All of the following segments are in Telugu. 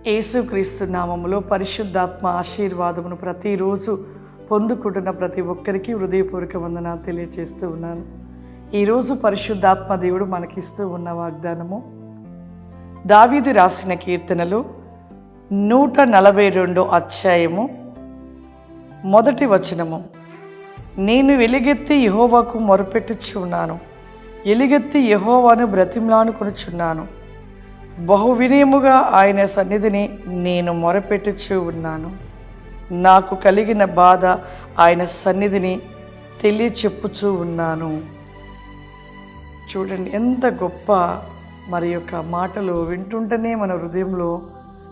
యేసుక్రీస్తు నామములో పరిశుద్ధాత్మ ఆశీర్వాదమును ప్రతిరోజు పొందుకుంటున్న ప్రతి ఒక్కరికి హృదయపూర్వక వందనాలు తెలియజేస్తూ ఉన్నాను. ఈరోజు పరిశుద్ధాత్మ దేవుడు మనకిస్తూ ఉన్న వాగ్దానము దావీదు రాసిన కీర్తనలు 142 అధ్యాయము 1 వచనము. నేను ఎలుగెత్తి యెహోవాకు మొరపెట్టుచున్నాను, ఎలుగెత్తి యెహోవాను బ్రతిమలాడుకొనుచున్నాను. బహు వినయముగా ఆయన సన్నిధిని నేను మొరపెట్టుచూ ఉన్నాను. నాకు కలిగిన బాధ ఆయన సన్నిధిని తెలియచెప్పుచూ ఉన్నాను. చూడండి ఎంత గొప్ప మరి యొక్క మాటలు వింటుంటేనే మన హృదయంలో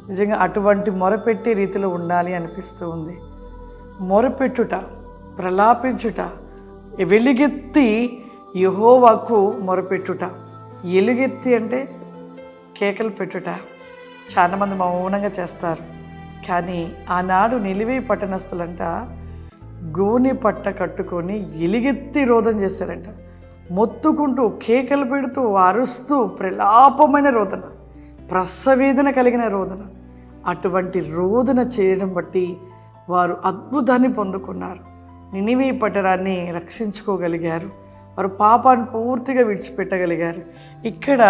నిజంగా అటువంటి మొరపెట్టే రీతిలో ఉండాలి అనిపిస్తూ ఉంది. మొరపెట్టుట, ప్రలాపించుట, వెలుగెత్తి యెహోవాకు మొరపెట్టుట. ఎలుగెత్తి అంటే కేకలు పెట్టుట. చాలామంది మౌనంగా చేస్తారు, కానీ ఆనాడు నిలివే పట్టణస్థులంట గోనె పట్ట కట్టుకొని ఎలుగెత్తి రోదన చేశారంట. మొత్తుకుంటూ కేకలు పెడుతూ అరుస్తూ ప్రలాపమైన రోదన, ప్రసవేదన కలిగిన రోదన. అటువంటి రోదన చేయడం బట్టి వారు అద్భుతాన్ని పొందుకున్నారు. నినివే పట్టణాన్ని రక్షించుకోగలిగారు. వారు పాపాన్ని పూర్తిగా విడిచిపెట్టగలిగారు. ఇక్కడ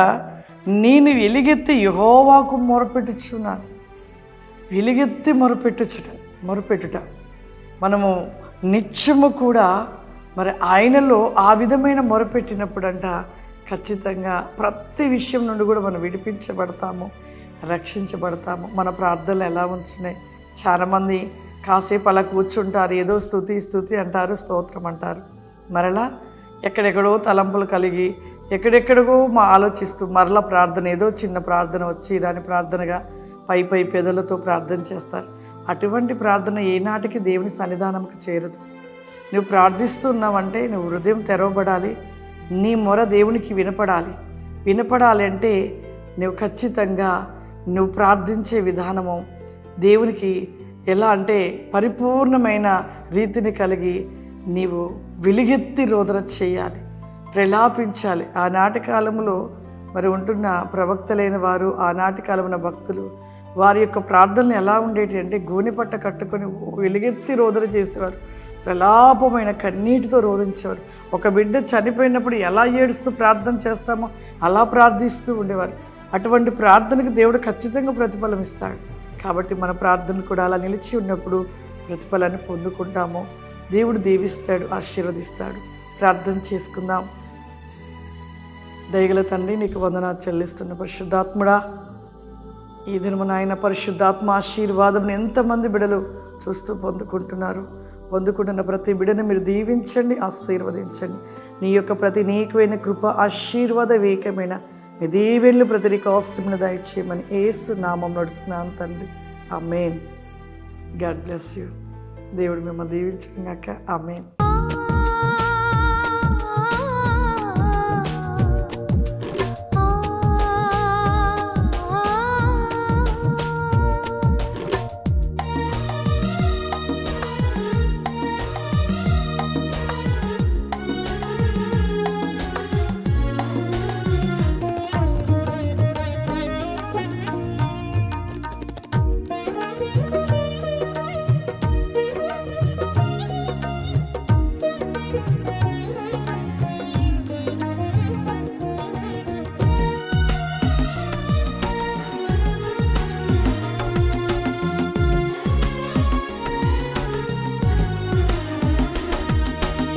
నేను ఎలుగెత్తి యెహోవాకు మొరపెట్టుచున్నాను. వెలుగెత్తి మొరపెట్టుట మనము నిత్యము కూడా మరి ఆయనలో ఆ విధమైన మొరపెట్టినప్పుడంట ఖచ్చితంగా ప్రతి విషయం నుండి కూడా మనం విడిపించబడతాము, రక్షించబడతాము. మన ప్రార్థనలు ఎలా ఉంచున్నాయి? చాలామంది కాసేపు అలా కూర్చుంటారు, ఏదో స్తుతి అంటారు, స్తోత్రం అంటారు. మరలా ఎక్కడెక్కడో తలంపులు కలిగి ఎక్కడెక్కడికో ఆలోచిస్తూ మరలా ప్రార్థన, ఏదో చిన్న ప్రార్థన వచ్చి దాని ప్రార్థనగా పై పెదలతో ప్రార్థన చేస్తారు. అటువంటి ప్రార్థన ఏనాటికి దేవుని సన్నిధానంకి చేరదు. నువ్వు ప్రార్థిస్తున్నావంటే నువ్వు హృదయం తెరవబడాలి, నీ మొర దేవునికి వినపడాలి అంటే నువ్వు ఖచ్చితంగా నువ్వు ప్రార్థించే విధానము దేవునికి ఎలా అంటే పరిపూర్ణమైన రీతిని కలిగి నీవు వెలుగెత్తి రోదన చేయాలి, ప్రలాపించాలి. ఆనాటి కాలంలో మరి ఉంటున్న ప్రవక్తలైన వారు, ఆనాటి కాలమున భక్తులు, వారి యొక్క ప్రార్థనలు ఎలా ఉండేటి అంటే గోనెపట్ట కట్టుకొని వెలుగెత్తి రోదన చేసేవారు, ప్రలాపమైన కన్నీటితో రోధించేవారు. ఒక బిడ్డ చనిపోయినప్పుడు ఎలా ఏడుస్తూ ప్రార్థన చేస్తామో అలా ప్రార్థిస్తూ ఉండేవారు. అటువంటి ప్రార్థనకు దేవుడు ఖచ్చితంగా ప్రతిఫలం ఇస్తాడు. కాబట్టి మన ప్రార్థన కూడా అలా నిలిచి ఉన్నప్పుడు ప్రతిఫలాన్ని పొందుకుంటాము. దేవుడు దీవిస్తాడు, ఆశీర్వదిస్తాడు. ప్రార్థన చేసుకుందాం. దయగల తండ్రి, నీకు వందనాలు చెల్లిస్తున్న పరిశుద్ధాత్ముడా, ఈ దినము నాయన పరిశుద్ధాత్మ ఆశీర్వాదం ఎంతమంది బిడలు చూస్తూ పొందుకుంటున్న ప్రతి బిడను మీరు దీవించండి, ఆశీర్వదించండి. నీ యొక్క ప్రతి నీకమైన కృప, ఆశీర్వాద వేకమైన మీ దీవెనలు ప్రతి రికాసమును దయచేయమని యేసు నామం నడుచుకున్నాను తండ్రి. ఆమేన్. God bless you. దేవుడు మిమ్మల్ని దీవించుగాక. ఆమేన్.